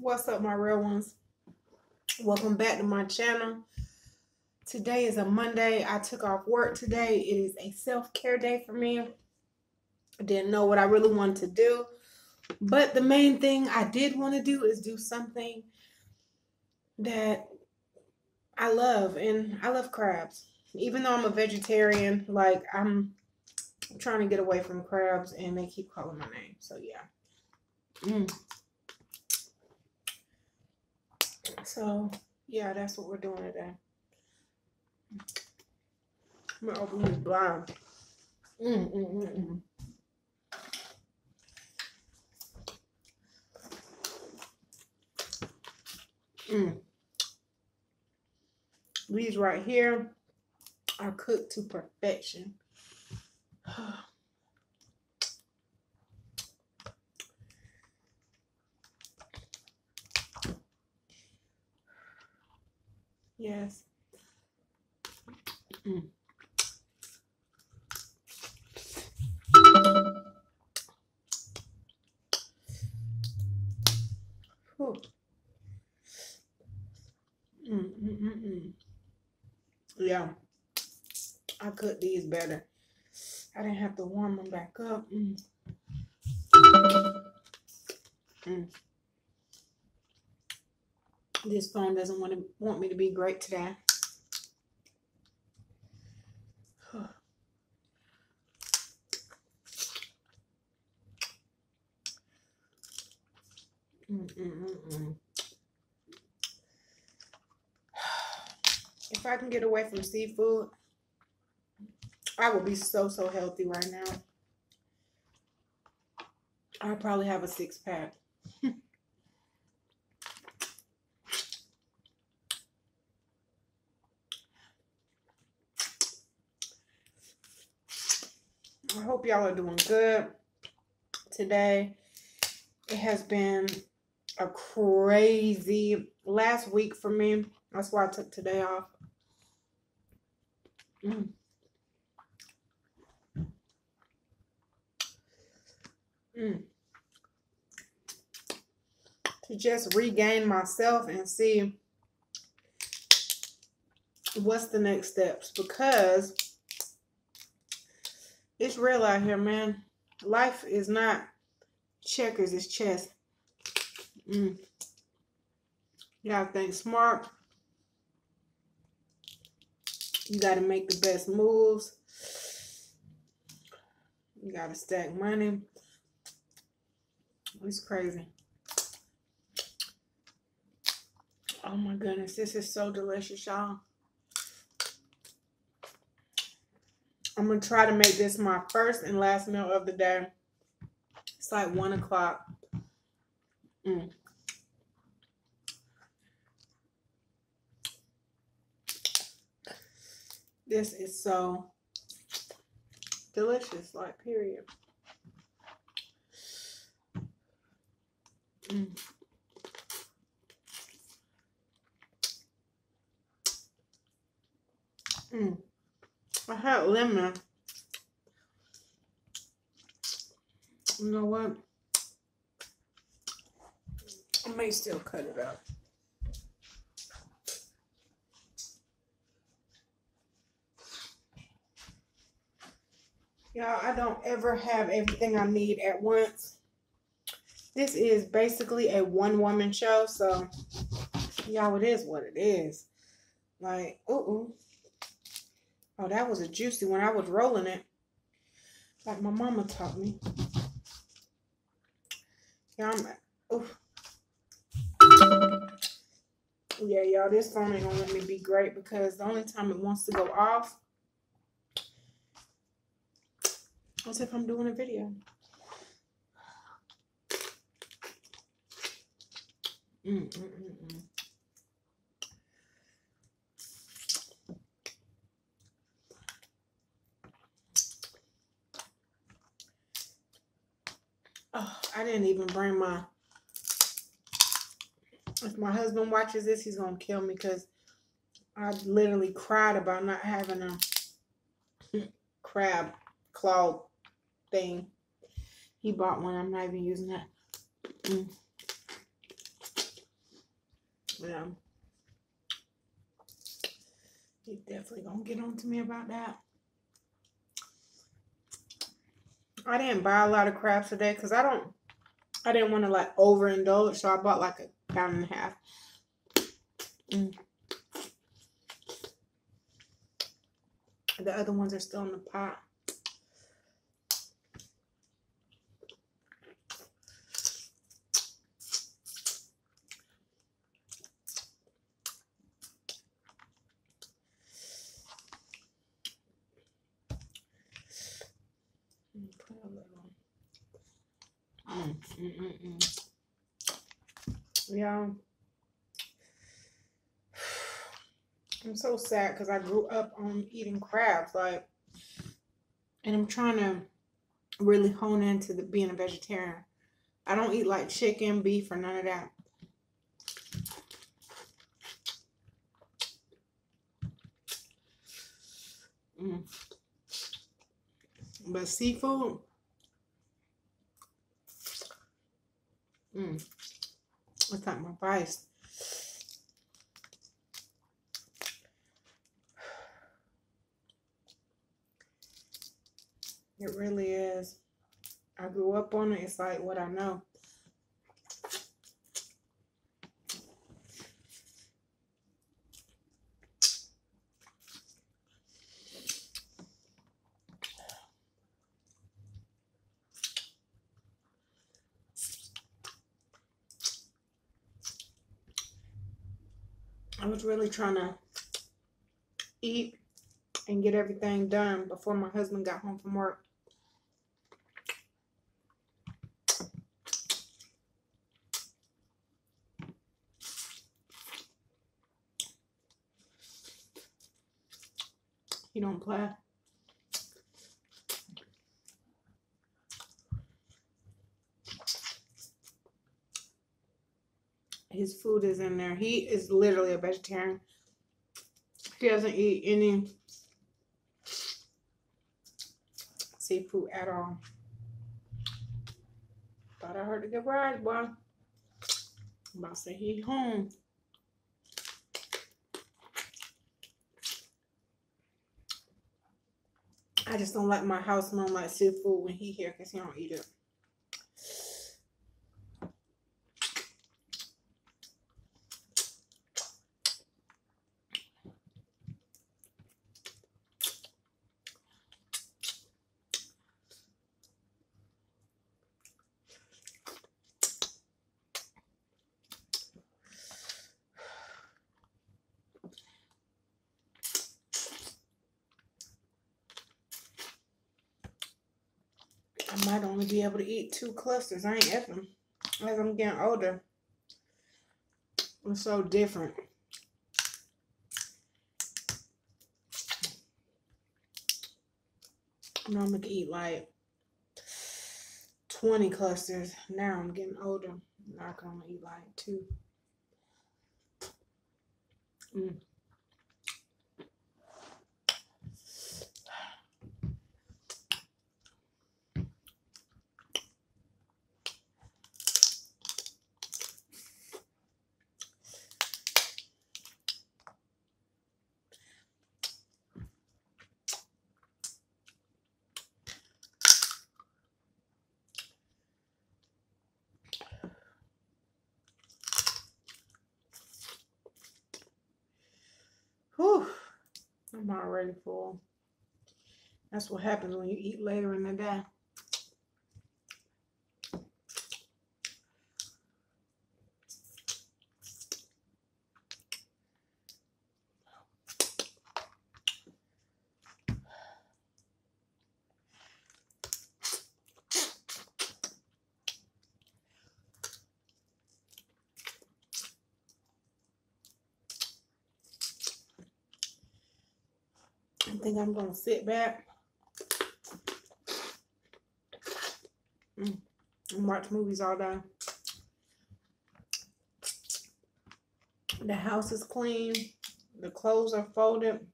What's up, my real ones? Welcome back to my channel. Today is a Monday. I took off work today. It is a self-care day for me. I didn't know what I really wanted to do, but the main thing I did want to do is do something that I love, and I love crabs. Even though I'm a vegetarian, like I'm trying to get away from crabs, and they keep calling my name. So yeah. So yeah, that's what we're doing today. I'm gonna open this blind. These right here are cooked to perfection. Yes. Yeah, I cooked these better. I didn't have to warm them back up. This phone doesn't want me to be great today. If I can get away from seafood, I would be so healthy right now. I'll probably have a 6-pack. I hope y'all are doing good today. It has been a crazy last week for me. That's why I took today off. To just regain myself and see what's the next steps, because it's real out here, man. Life is not checkers, it's chess. You gotta think smart. You gotta make the best moves. You gotta stack money. It's crazy. Oh my goodness, this is so delicious, y'all. I'm gonna try to make this my first and last meal of the day. It's like 1 o'clock. This is so delicious, like, period. I had lemon. You know what? I may still cut it up. Y'all, I don't ever have everything I need at once. This is basically a one-woman show, so y'all, it is what it is. Like, oh, that was a juicy one. I was rolling it like my mama taught me. Yeah, yeah, y'all, this phone ain't gonna let me be great, because the only time it wants to go off is if I'm doing a video. Oh, I didn't even bring my... If my husband watches this, he's gonna kill me, because I literally cried about not having a crab claw thing. He bought one. I'm not even using that. Yeah. He's definitely gonna get on to me about that. I didn't buy a lot of crabs today because I didn't want to like overindulge, so I bought like a pound and a half. The other ones are still in the pot. Put a little. Yeah. I'm so sad because I grew up on eating crabs, like, and I'm trying to really hone into being a vegetarian. I don't eat like chicken, beef, or none of that. But seafood, it's like my vice. It really is. I grew up on it. It's like what I know. I was really trying to eat and get everything done before my husband got home from work. He don't play. His food is in there. He is literally a vegetarian. He doesn't eat any seafood at all. Thought I heard the garage, boy. I'm about to say he home. I just don't like my house smell like seafood when he here because he don't eat it. I might only be able to eat 2 clusters. I ain't effing. As I'm getting older, it's so different. Normally could eat like 20 clusters. Now I'm getting older. Now I can only eat like 2. Whew. I'm already full. That's what happens when you eat later in the day. I think I'm going to sit back and watch movies all day. The house is clean. The clothes are folded.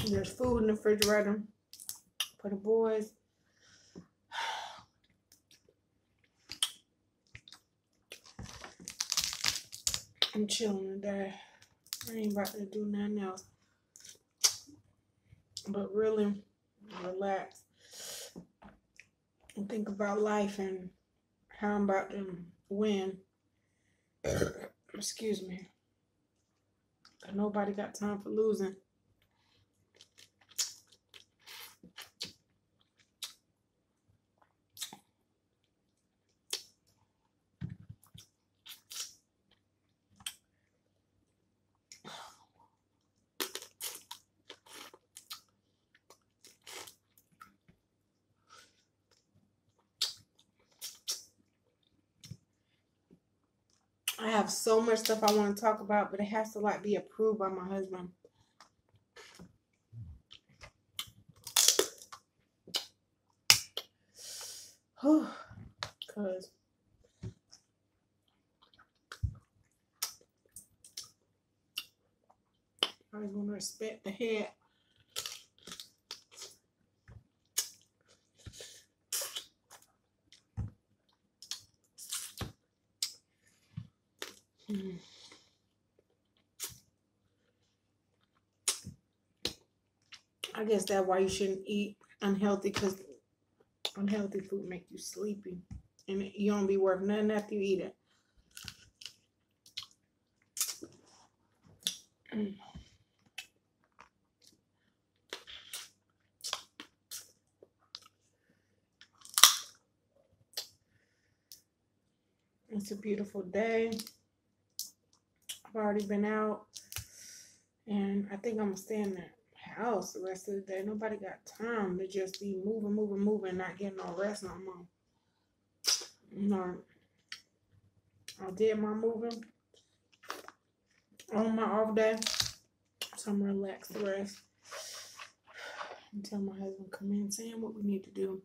There's food in the refrigerator for the boys. I'm chilling today. I ain't about to do nothing else. But really relax and think about life and how I'm about to win. Excuse me. Nobody got time for losing. I have so much stuff I want to talk about, but it has to like be approved by my husband. Cause I'm gonna respect the head. I guess that's why you shouldn't eat unhealthy, because unhealthy food make you sleepy. And you don't be worth nothing after you eat it. It's a beautiful day. I've already been out. And I think I'm going to stay in the house the rest of the day. Nobody got time to just be moving, not getting no rest no more. No. I did my moving on my off day. So I'm relaxed the rest until my husband come in saying what we need to do.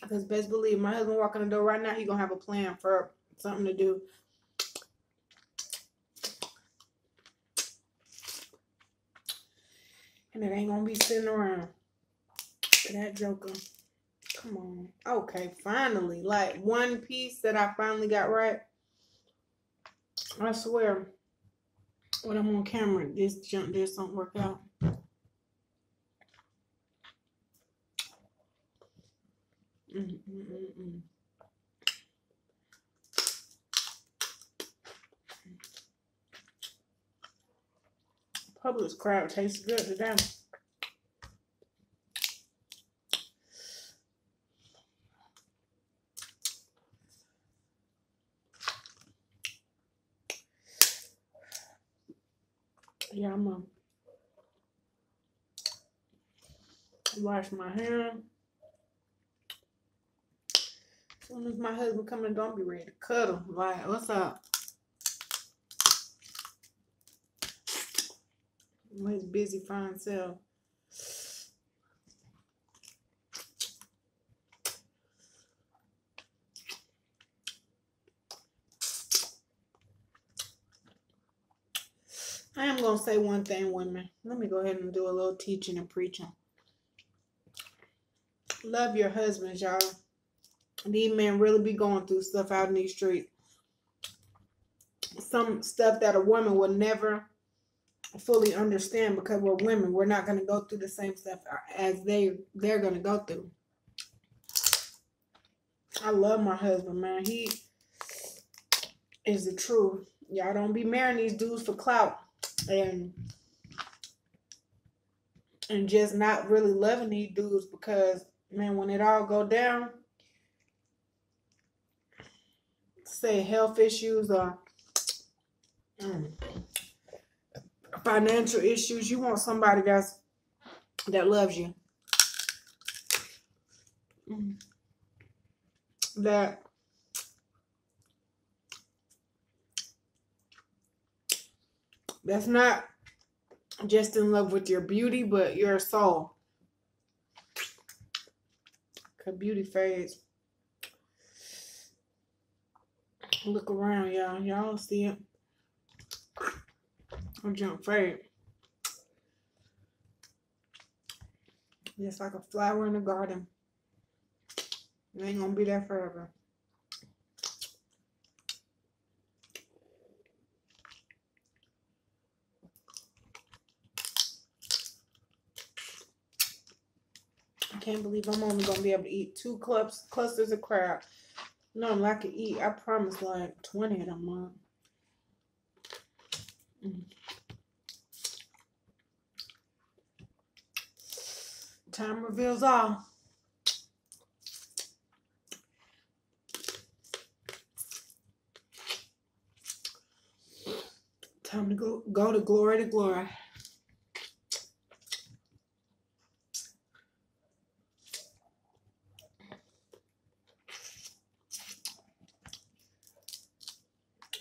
Because best believe my husband walking the door right now, he gonna have a plan for something to do. And it ain't gonna be sitting around. That joker. Come on. Okay, finally. Like one piece that I finally got right. I swear, when I'm on camera, this junk just don't work out. Publix crab tastes good today. Yeah, I'm gonna wash my hands. As soon as my husband come in, don't be ready to cuddle. Like, what's up? His busy fine self. I am going to say one thing, women. Let me go ahead and do a little teaching and preaching. Love your husbands, y'all. These men really be going through stuff out in these streets. Some stuff that a woman will never fully understand, because we're women. We're not going to go through the same stuff as they're going to go through. I love my husband, man. He is the truth. Y'all don't be marrying these dudes for clout and just not really loving these dudes, because, man, when it all go down, say health issues or financial issues, you want somebody that loves you, that's not just in love with your beauty, but your soul. Cause beauty fades. Look around, y'all. Y'all see it. I'm junk fade. Just like a flower in a garden. It ain't gonna be there forever. I can't believe I'm only gonna be able to eat 2 clusters of crab. Normally I could eat, I promise, like 20 of them a month. Time reveals all. Time to go to glory to glory.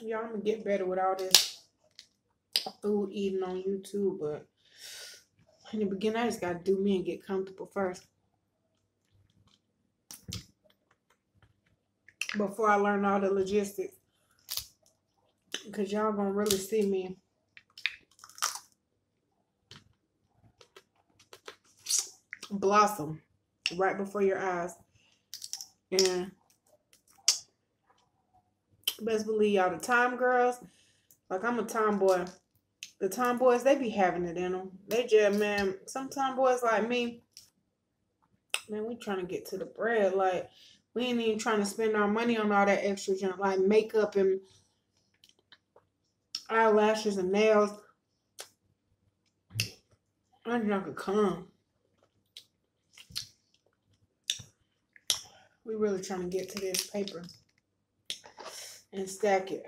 Y'all, I'm gonna get better with all this food eating on YouTube, but in the beginning, I just gotta do me and get comfortable first. Before I learn all the logistics. Because y'all gonna really see me blossom right before your eyes. And best believe y'all, the time girls, like I'm a tomboy. The tomboys, they be having it in them. They just, man, some tomboys like me, man, we trying to get to the bread. Like, we ain't even trying to spend our money on all that extra junk, like makeup and eyelashes and nails. That junk could come. We really trying to get to this paper and stack it.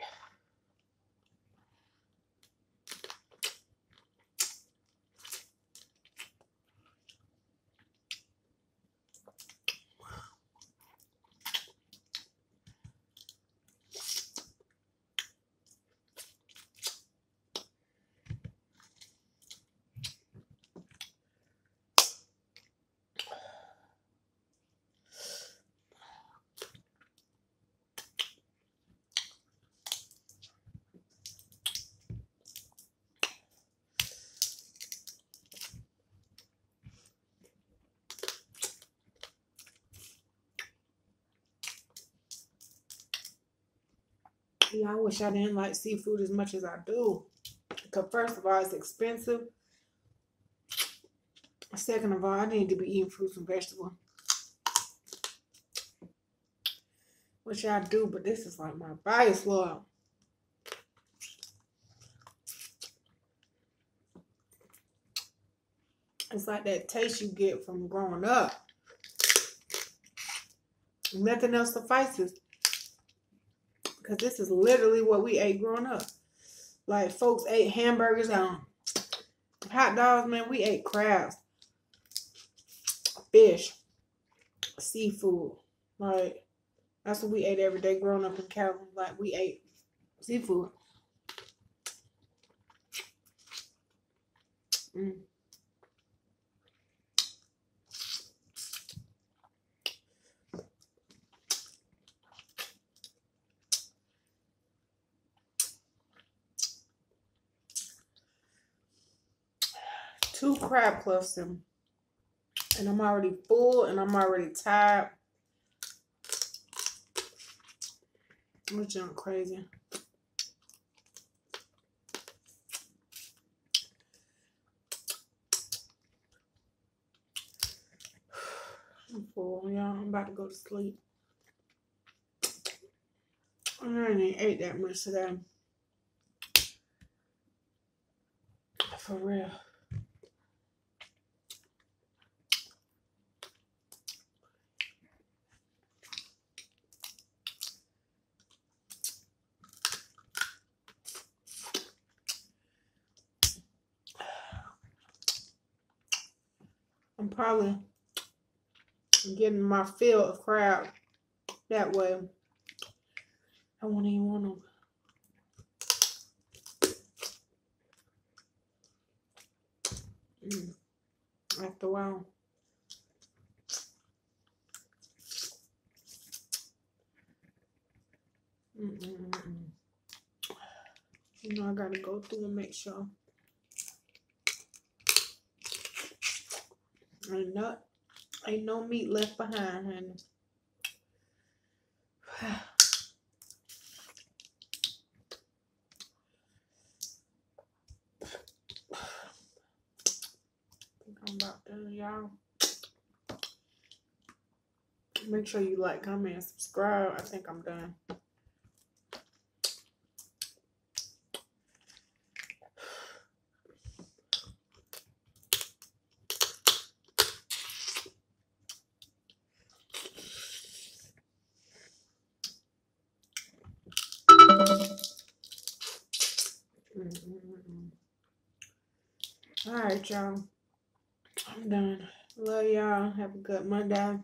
Yeah, I wish I didn't like seafood as much as I do. Because first of all, it's expensive. Second of all, I need to be eating fruits and vegetables. Which I do, but this is like my vice, Lord. It's like that taste you get from growing up. Nothing else suffices. Because this is literally what we ate growing up. Like, folks ate hamburgers and hot dogs, man. We ate crabs, fish, seafood. Like, that's what we ate every day growing up in Cali. Like, we ate seafood. Two crab clusters, and I'm already full and I'm already tired. This junk crazy. I'm full, y'all. I'm about to go to sleep. I ain't ate that much today. For real. I'm probably getting my fill of crab that way. I won't even want them. After a while. You know, I gotta go through and make sure. Ain't no meat left behind, honey. I'm about done, y'all. Make sure you like, comment, and subscribe. I think I'm done. All right, y'all. I'm done. Love y'all. Have a good Monday. I'm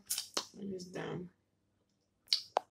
just done.